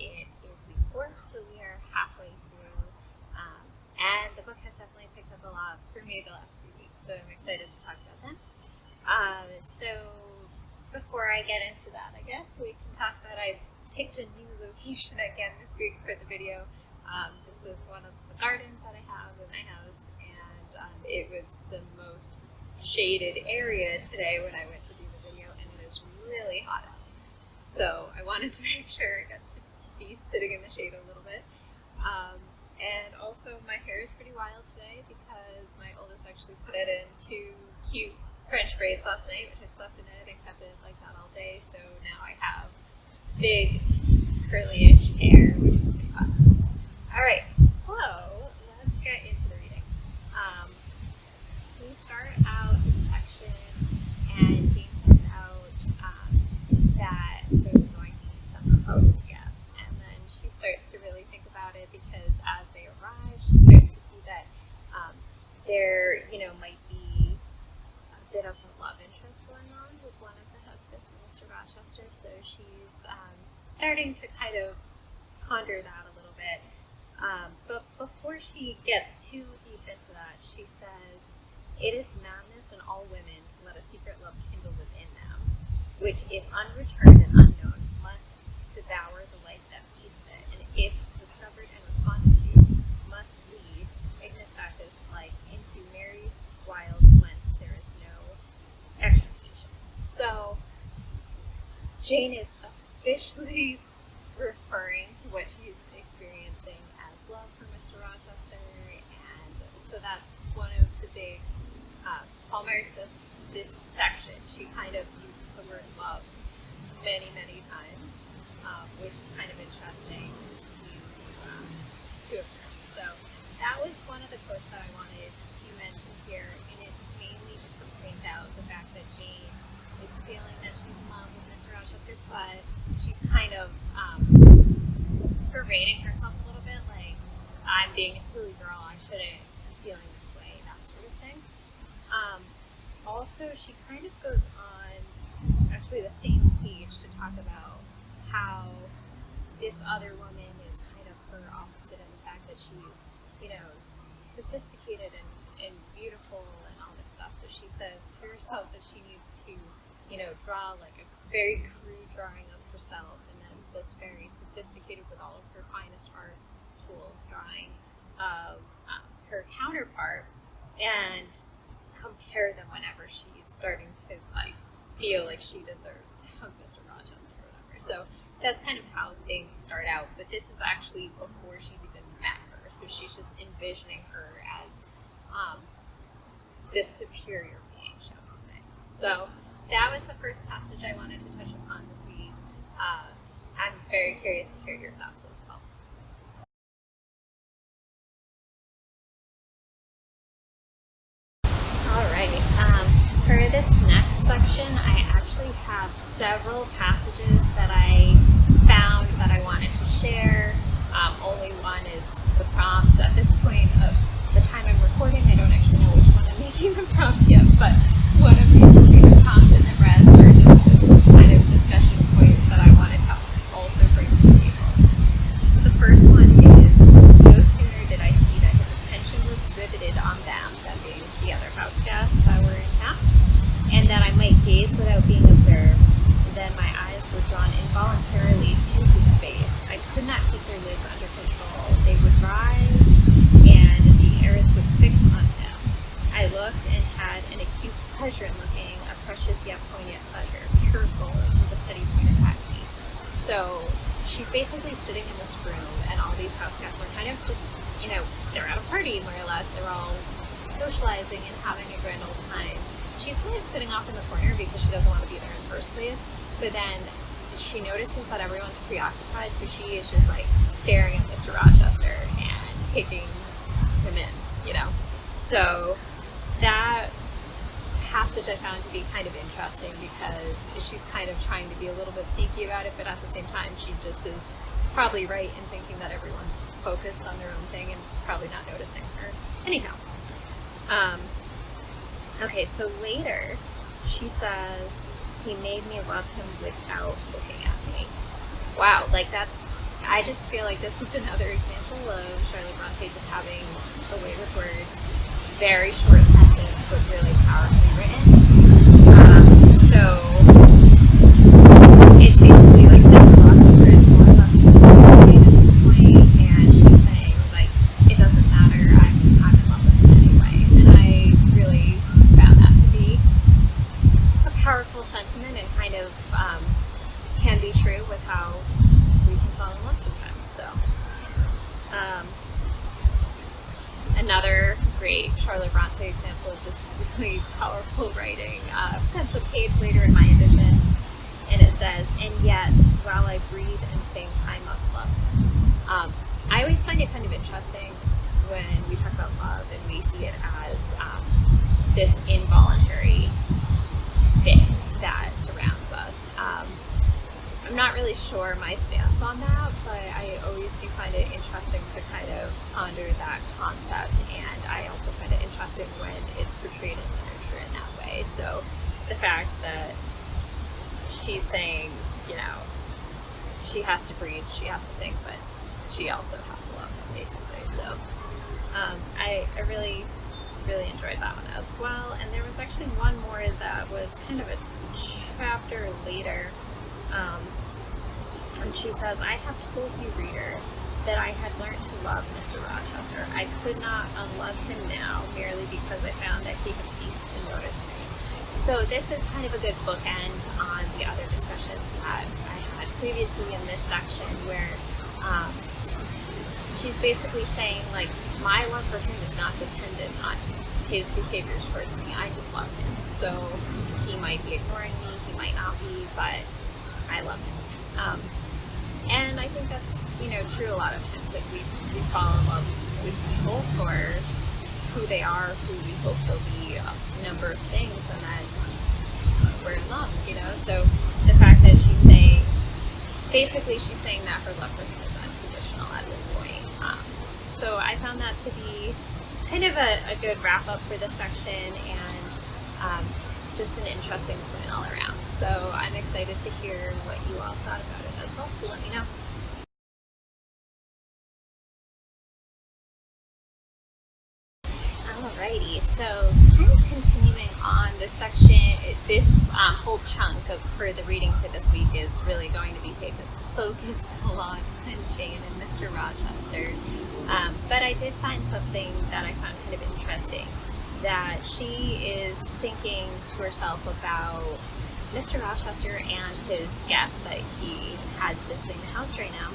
It is week 4, so we are halfway through. And the book has definitely picked up a lot for me the last few weeks, so I'm excited to talk about that. So before I get into that, I guess we can talk about I picked a new location again this week for the video. This is one of the gardens that I have in my house, and it was the most shaded area today when I went to do the video, and it is really hot out. So I wanted to make sure I got to be sitting in the shade a little bit. And also my hair is pretty wild today because my oldest actually put it in 2 cute French braids last night, which I slept in it and kept it like that all day. So now I have big curly-ish hair, which is pretty fun. Alright, so let's get into the reading. We start out this section and Jane points out that there's going to be some host guests, and then she starts to really think about it because as they arrive, she starts to see that there, might be a bit of a love interest going on with one of the hostess, Mr. Rochester. So she's starting to kind of ponder that a little bit. But before she gets too deep into that, she says, "It is madness in all women to let a secret love kindle within them, which, if unreturned and unknown, must devour the life that feeds it, and if discovered and responded to, must lead Ignis like into merry wilds whence there is no extrication." So Jane is officially referring to what she's experiencing as love for Mr. Rochester, and so that's one of the big hallmarks of this section. She kind of uses the word love many, many times, which is kind of interesting to observe. So that was one of the quotes that I wanted to mention here, and it's mainly just to point out the fact that Jane is feeling that she's in love with Mr. Rochester, but she's kind of berating herself a little bit, like, I'm being a silly girl, I shouldn't be feeling this way, that sort of thing. Also, she kind of goes on, actually the same page, to talk about how this other woman is kind of her opposite in the fact that she's, sophisticated and beautiful and all this stuff. So she says to herself that she needs to, draw like a very crude drawing of herself, and then this very sophisticated with all of her finest art tools drawing of her counterpart, and compare them whenever she's starting to feel like she deserves to have Mr. Rochester or whatever. So that's kind of how things start out, but this is actually before she's even met her, so she's just envisioning her as this superior being, shall we say. So that was the first passage I wanted to touch upon this week. I'm very curious to hear your thoughts as well. Alright, for this next section, I actually have several passages that I found that I wanted to share. Only one is the prompt. At this point of the time I'm recording, I don't actually know which one I'm making the prompt yet, but one of these will be the prompt, and the rest are just kind of discussion points that I wanted to also bring to the table. So the first one is, no sooner did I see that his attention was riveted on them, that being the other house guests that were in town, and that I might gaze without being observed, then my eyes were drawn involuntarily to his face. I could not keep their lids under control. They would rise, and the arrows would fix on him. I looked and had an acute pleasure in looking, a precious yet poignant pleasure, pure gold, with a steady pointed at me. So she's basically sitting in this room, and all these house guests are kind of just, they're at a party, more or less. They're all socializing and having a grand old time. She's kind of sitting off in the corner because she doesn't want to be there in the first place, but then she notices that everyone's preoccupied, so she is just staring at Mr. Rochester and taking him in, So that passage I found to be kind of interesting because she's kind of trying to be a little bit sneaky about it, but at the same time she just is probably right in thinking that everyone's focused on their own thing and probably not noticing her. Anyhow, okay, so later she says, he made me love him without looking at me. Wow, that's I just feel like this is another example of Charlotte Bronte just having a way with words. Very short sentence, but really powerfully written. So it's basically like this philosopher is more or less at this point, and she's saying like it doesn't matter. I'm in love with him anyway, and I really found that to be a powerful sentiment and kind of can be true with how we can fall in love sometimes. So another great Charlotte Bronte example of just really powerful writing. That's a page later in my edition, and it says, "And yet, while I breathe and think, I must love him." I always find it kind of interesting when we talk about love and we see it as this involuntary thing that surrounds us. I'm not really sure my stance on that, but I always do find it interesting to kind of ponder that concept, and I also find it interesting when it's portrayed in literature in that way. So the fact that she's saying, you know, she has to breathe, she has to think, but she also has to love him, basically. So I really enjoyed that one as well. And there was actually one more that was kind of a chapter later. And she says, "I have told you, reader, that I had learned to love Mr. Rochester. I could not unlove him now merely because I found that he had ceased to notice me." So this is kind of a good bookend on the other discussions that I had previously in this section, where she's basically saying, like, my love for him is not dependent on his behaviors towards me. I just love him. So he might be ignoring me, he might not be, but I love him. And I think that's, true a lot of times, that we fall in love with people for who they are, who we hope they'll be, a number of things, and then we're in love, So the fact that she's saying that her love for him is unconditional at this point. So I found that to be kind of a good wrap up for this section, and just an interesting point all around. So I'm excited to hear what you all thought about it as well, so let me know. Alrighty, so kind of continuing on this section, this whole chunk for the reading for this week is really going to be focused a lot on Jane and Mr. Rochester. But I did find something that I found kind of interesting, that she is thinking to herself about Mr. Rochester and his guest that he has visiting the house right now.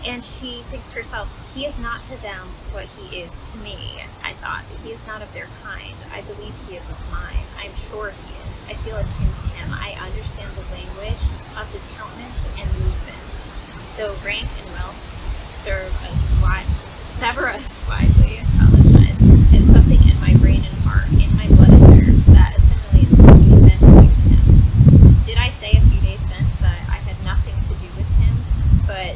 And she thinks to herself, he is not to them what he is to me. I thought, he is not of their kind. I believe he is of mine. I'm sure he is. I feel akin to him. I understand the language of his countenance and movements. Though rank and wealth sever us widely, and something in my brain and heart, in my blood and nerves, that assimilates me then to him. Did I say a few days since that I had nothing to do with him but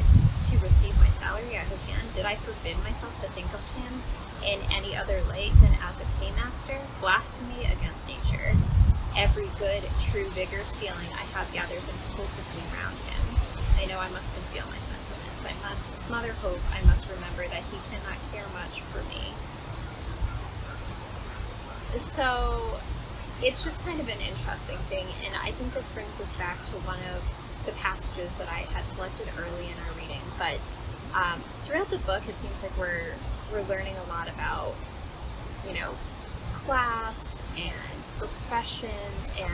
to receive my salary at his hand? Did I forbid myself to think of him in any other light than as a paymaster? Blasphemy against nature. Every good, true, vigorous feeling I have gathers impulsively round him. I know I must conceal my sentiments. I must smother hope. I must remember that he cannot care much for me. So it's just kind of an interesting thing, and I think this brings us back to one of the passages that I had selected early in our reading. But throughout the book, it seems like we're learning a lot about, class and professions, and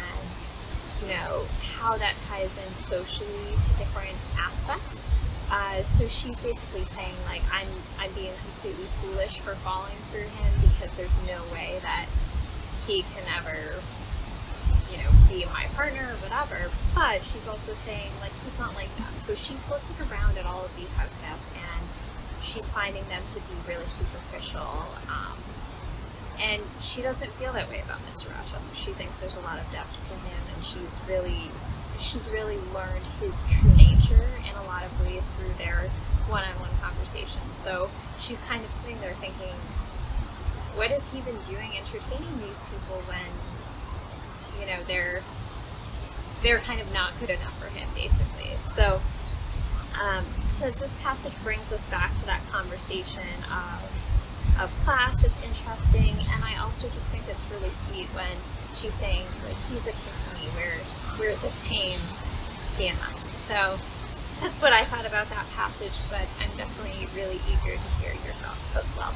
how that ties in socially to different aspects. So she's basically saying, like, I'm being completely foolish for falling for him because there's no way that he can ever, be my partner or whatever. But she's also saying, like, he's not like that. So she's looking around at all of these house guests, and she's finding them to be really superficial. And she doesn't feel that way about Mr. Rochester. She thinks there's a lot of depth to him, and she's really learned his true nature in a lot of ways through their one-on-one conversations. So she's kind of sitting there thinking, what has he been doing entertaining these people when, they're kind of not good enough for him, basically. So Says this passage brings us back to that conversation of class is interesting, and I also just think it's really sweet when she's saying, like, he's a kid to me, we're the same family. So that's what I thought about that passage, but I'm definitely really eager to hear your thoughts as well.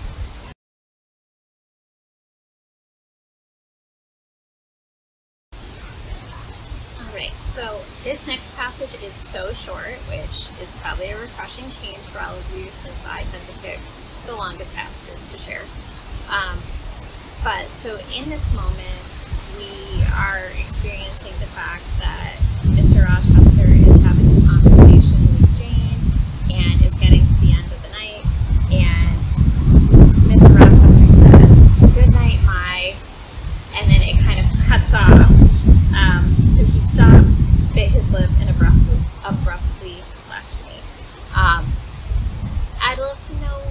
Alright, so this next passage is so short, which is probably a refreshing change for all of you since I tend to pick the longest passages to share. But so in this moment, we are experiencing the fact that Mr. Rochester is having a conversation with Jane and is getting to the end of the night, and Mr. Rochester says, "Good night, my," and then it kind of cuts off. So he stopped, bit his lip, and abruptly left me. I'd love to know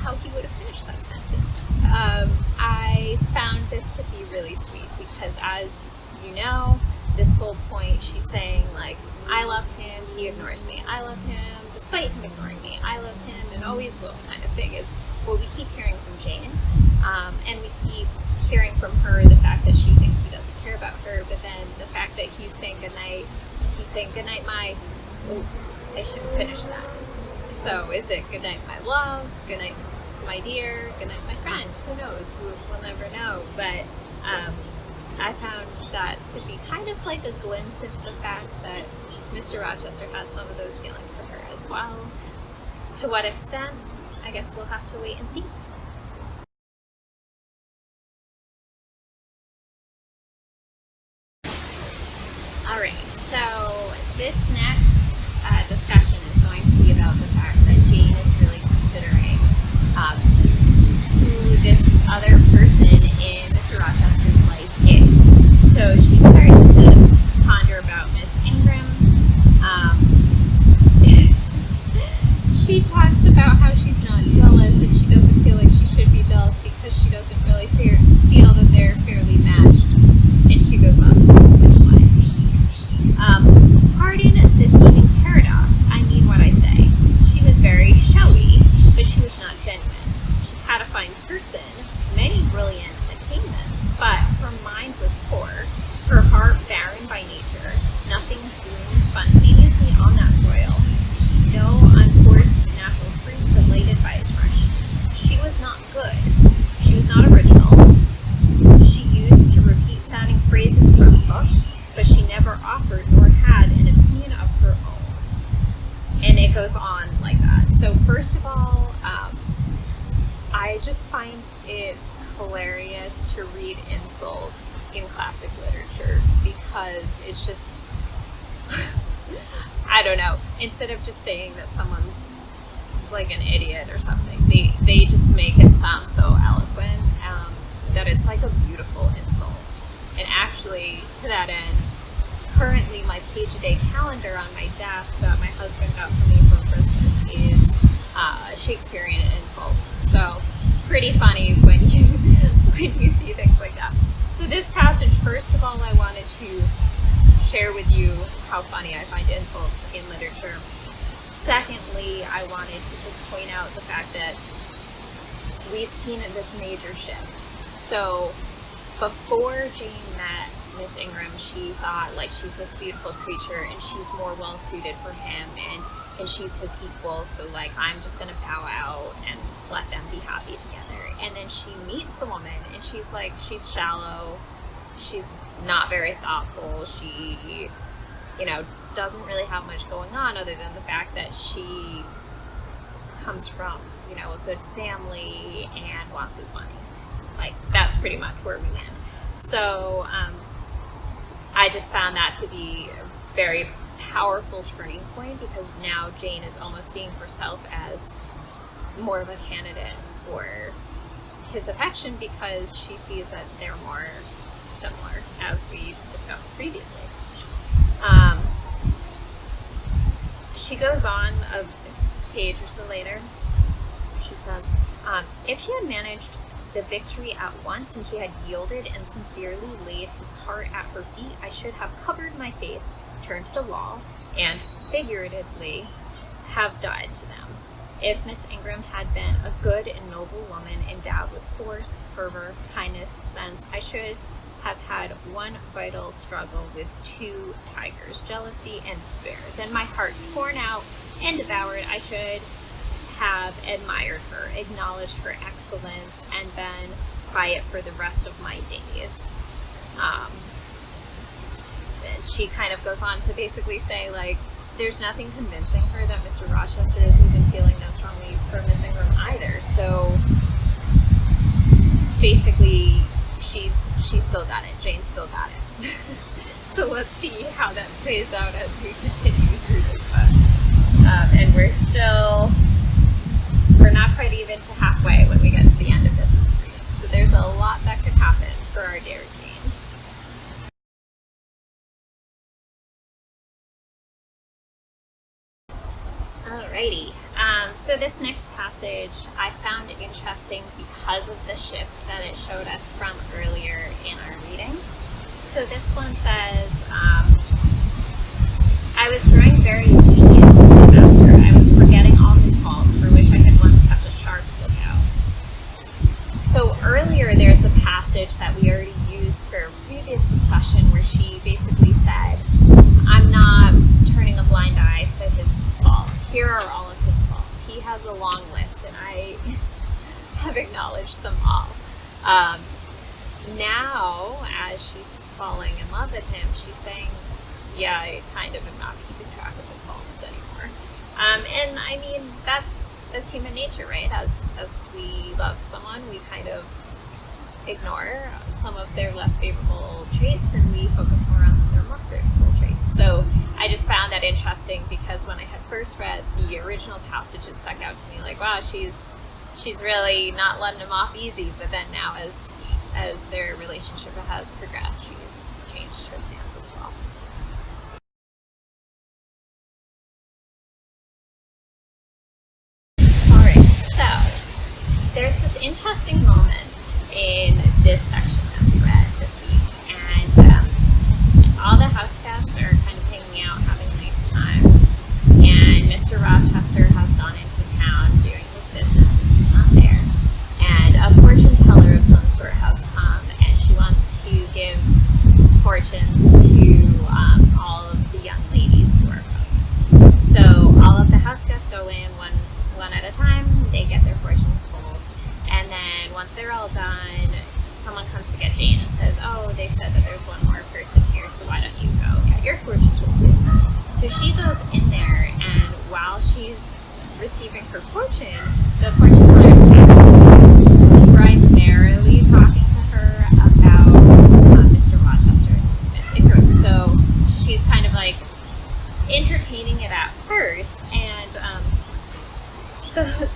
how he would have finished that sentence. I found this to be really sweet because, as you know, this whole point she's saying, like, I love him, he ignores me. I love him despite him ignoring me. I love him and always will, kind of thing, is what we keep hearing from Jane. And we keep hearing from her the fact that she thinks he doesn't care about her, but then the fact that he's saying goodnight, my, oh, I should finish that. So is it goodnight, my love, goodnight, my dear, goodnight, my friend? Who knows? We'll never know. But I found that to be kind of like a glimpse into the fact that Mr. Rochester has some of those feelings for her as well. To what extent? I guess we'll have to wait and see. Alright, so this next discussion is going to be about the fact that Jane is really considering who this other person in Mr. Rochester's life is. So she starts to ponder about Miss Ingram. She talks about how she's not jealous and she doesn't feel like she should be jealous because she doesn't really feel that they're fairly matched. And she goes on to explain why. Pardon this seeming paradox, I mean what I say. She was very showy, but she was not genuine. She had a fine person, many brilliant attainments, but her mind was poor, her heart barren by nature, nothing bloomed spontaneously on that soil, no unforced natural fruit related by its freshness. She was not good, she was not original, she used to repeat sounding phrases from books, but she never offered nor had an opinion of her own. And it goes on like that. So first of all, I just find it hilarious to read insults in classic literature because it's just, I don't know, instead of just saying that someone's like an idiot or something, they just make it sound so eloquent that it's like a beautiful insult. And actually, to that end, currently my page-a-day calendar on my desk that my husband got for me for Christmas is Shakespearean insults. So pretty funny when you see things like that. So this passage, first of all, I wanted to share with you how funny I find insults in literature. Secondly, I wanted to just point out the fact that we've seen this major shift. So before Jane met Miss Ingram, she thought, like, she's this beautiful creature and she's more well suited for him and she's his equal, so like I'm just gonna bow out and let them be happy together. And then she meets the woman and she's like, she's shallow, she's not very thoughtful, she, doesn't really have much going on other than the fact that she comes from, a good family and wants his money. Like, that's pretty much where we land. So I just found that to be a very powerful turning point because now Jane is almost seeing herself as more of a candidate for his affection because she sees that they're more similar, as we discussed previously. She goes on a page or so later. She says, if she had managed the victory at once and he had yielded and sincerely laid his heart at her feet, I should have covered my face, turned to the wall, and figuratively have died to them. If Miss Ingram had been a good and noble woman endowed with force, fervor, kindness, sense, I should have had one vital struggle with two tigers, jealousy and despair. Then my heart torn out and devoured, I should have admired her, acknowledged her excellence, and been quiet for the rest of my days. And she kind of goes on to basically say, like, there's nothing convincing her that Mr. Rochester is even feeling no strongly for Miss Ingram either. So basically, she's still got it. Jane still got it. So let's see how that plays out as we continue through this book. And we're not quite even to halfway when we get to the end of this reading. So there's a lot that could happen for our dear Jane. Alrighty, so this next passage I found interesting because of the shift that it showed us from earlier in our reading. So this one says, I was growing very obedient to my master. I was forgetting all his faults for which I had once kept a sharp lookout. So earlier there's a passage that we already used for a previous discussion where she basically said, I'm not turning a blind eye to his faults. Here are all of his faults. He has a long list, and I have acknowledged them all. Now, as she's falling in love with him, she's saying, yeah, I kind of am not keeping track of his faults anymore. And I mean, that's human nature, right? As we love someone, we kind of ignore some of their less favorable traits, and we focus more on their more favorable traits. So I just found that interesting because when I had first read the original passages, stuck out to me like, wow, she's really not letting him off easy. But then now, as their relationship has progressed, she's changed her stance as well. All right, so there's this interesting moment in this section that we read this week, and all the house guests are kind of hanging out, having a nice time, and Mr. Rochester has gone into town doing his business and he's not there, and a fortune teller of some sort has come, and she wants to give fortunes to all of the young ladies who are present. So all of the house guests go in one at a time, they get their fortunes told, and then once they're all done, someone comes to get Jane and says, oh, they said that there's one more person here, so why don't you go get your fortune told too? So she goes in there, and while she's receiving her fortune, the fortune teller is actually primarily talking to her about Mr. Rochester and Miss Ingram. So she's kind of like entertaining it at first, and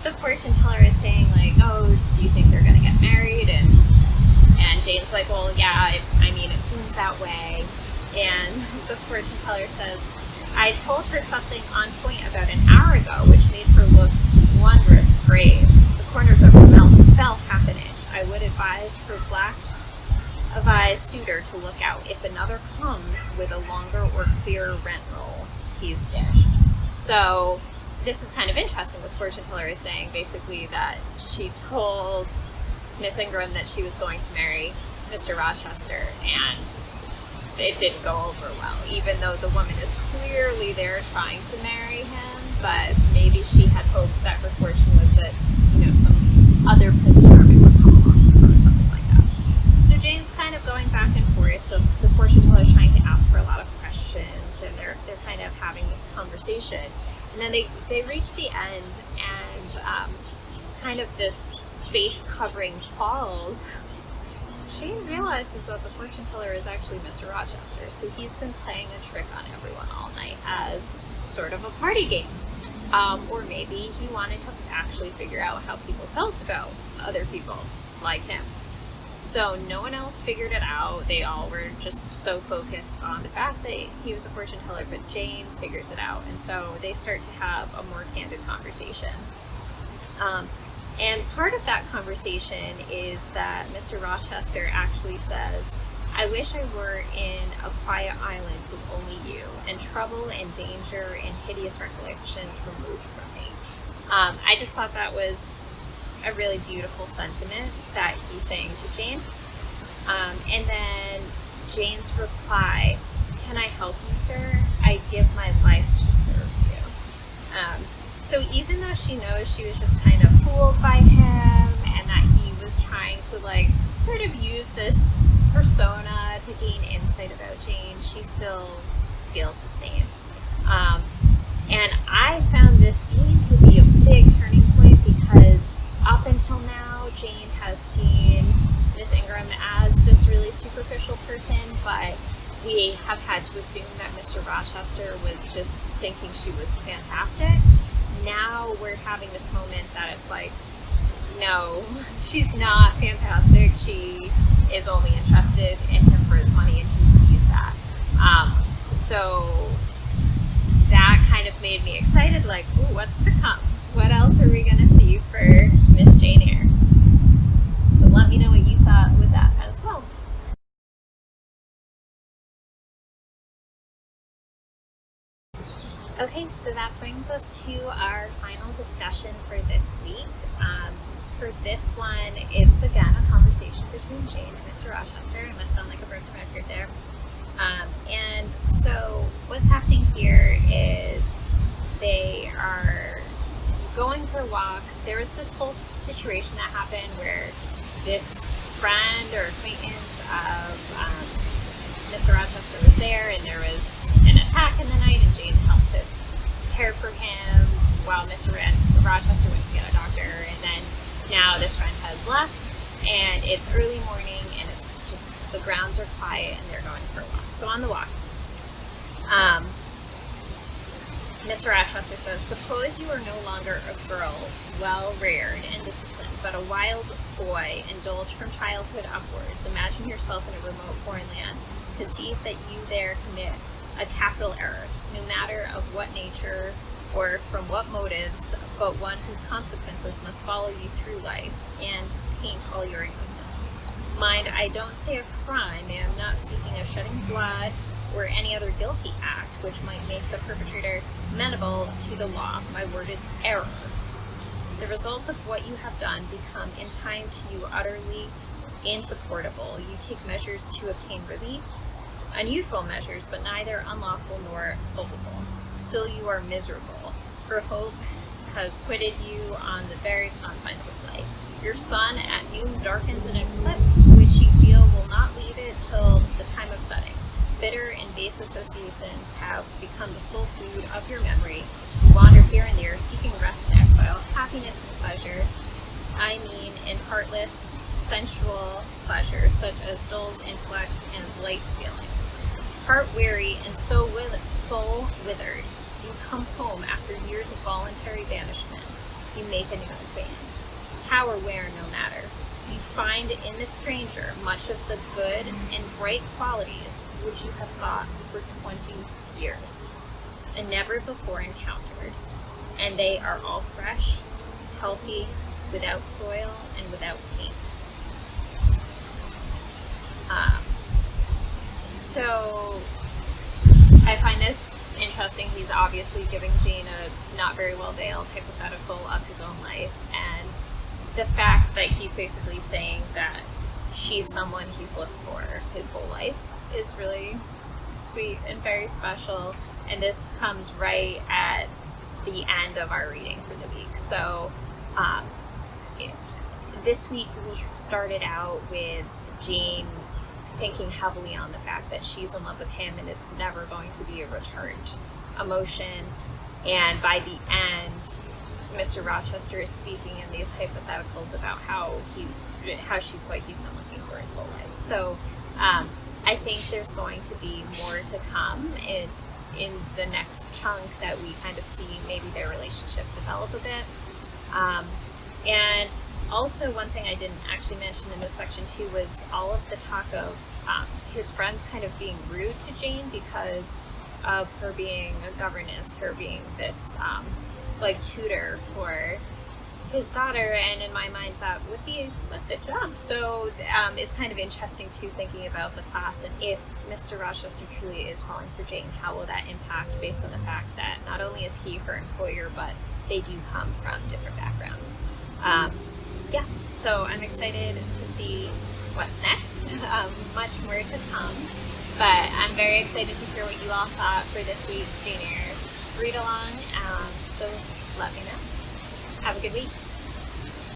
the fortune teller is saying like, oh, do you think they're going to get married? And Jane's like, well, yeah, it seems that way. And the fortune teller says, I told her something on point about an hour ago, which made her look wondrous grave. The corners of her mouth fell half an inch. I would advise her black-avised suitor to look out. If another comes with a longer or clearer rent roll, he's dished. So this is kind of interesting. This fortune teller is saying basically that she told Miss Ingram that she was going to marry Mr. Rochester, and it didn't go over well, even though the woman is clearly there trying to marry him, but maybe she had hoped that her fortune was that, some other Prince Charming would come along or something like that. So Jane's kind of going back and forth. The fortune teller is trying to ask her a lot of questions, and they're kind of having this conversation. And then they reach the end, and kind of this face covering falls. Jane realizes that the fortune teller is actually Mr. Rochester, so he's been playing a trick on everyone all night as sort of a party game. Or maybe he wanted to actually figure out how people felt about other people like him. So no one else figured it out. They all were just so focused on the fact that he was a fortune teller, but Jane figures it out. And so they start to have a more candid conversation. And part of that conversation is that Mr. Rochester actually says, I wish I were in a quiet island with only you, and trouble and danger and hideous recollections removed from me. I just thought that was a really beautiful sentiment that he's saying to Jane. And then Jane's reply, "Can I help you, sir? I give my life to serve you." So even though she knows she was just kind of fooled by him and that he was trying to like sort of use this persona to gain insight about Jane, she still feels the same. And I found this scene to be a big turning point because up until now, Jane has seen Miss Ingram as this really superficial person, but we have had to assume that Mr. Rochester was just thinking she was fantastic. Now we're having this moment that it's like, no, she's not fantastic. She is only interested in him for his money, and he sees that. So that kind of made me excited, like, ooh, what's to come? What else are we going to see for Miss Jane Eyre? So let me know what you thought with that as well. Okay, so that brings us to our final discussion for this week. For this one, it's again a conversation between Jane and Mr. Rochester. I must sound like a broken record there. And so what's happening here is they are going for a walk. There was this whole situation that happened where this friend or acquaintance of Mr. Rochester was there, and there was an attack in the night, and Jane helped to care for him while Mr. Rochester went to get a doctor. And then now this friend has left, and it's early morning, and it's just the grounds are quiet, and they're going for a walk. So on the walk, Mr. Rochester says, "Suppose you are no longer a girl, well reared and disciplined, but a wild boy, indulged from childhood upwards. Imagine yourself in a remote foreign land. Conceive that you there commit a capital error, no matter of what nature or from what motives, but one whose consequences must follow you through life and taint all your existence. Mind, I don't say a crime. I am not speaking of shedding blood or any other guilty act which might make the perpetrator amenable to the law. My word is error. The results of what you have done become in time to you utterly insupportable. You take measures to obtain relief, unusual measures, but neither unlawful nor culpable. Still you are miserable, for hope has quitted you on the very confines of life. Your sun at noon darkens an eclipse, which you feel will not leave it till the time of setting. Bitter and base associations have become the sole food of your memory. You wander here and there, seeking rest and exile, happiness and pleasure. I mean, in heartless, sensual pleasures, such as dulls intellect and blights feelings. Heart weary and soul withered, you come home after years of voluntary banishment. You make a new acquaintance. How or where, no matter. You find in the stranger much of the good and bright qualities which you have sought for 20 years and never before encountered, and they are all fresh, healthy, without soil and without paint." So I find this interesting. He's obviously giving Jane a not very well veiled hypothetical of his own life, and the fact that he's basically saying that she's someone he's looked for his whole life is really sweet and very special. And this comes right at the end of our reading for the week. So this week we started out with Jane thinking heavily on the fact that she's in love with him and it's never going to be a returned emotion. And by the end, Mr. Rochester is speaking in these hypotheticals about how she's what he's been looking for his whole life. So I think there's going to be more to come in the next chunk that we kind of see maybe their relationship develop a bit. And also one thing I didn't actually mention in this section too was all of the talk of his friends kind of being rude to Jane because of her being a governess, her being this like tutor for his daughter, and in my mind that would be a good job. So it's kind of interesting too, thinking about the class, and if Mr. Rochester truly is falling for Jane, how will that impact based on the fact that not only is he her employer, but they do come from different backgrounds. Yeah, so I'm excited to see what's next. Much more to come, but I'm very excited to hear what you all thought for this week's Jane Eyre read along. So let me know. Have a good week.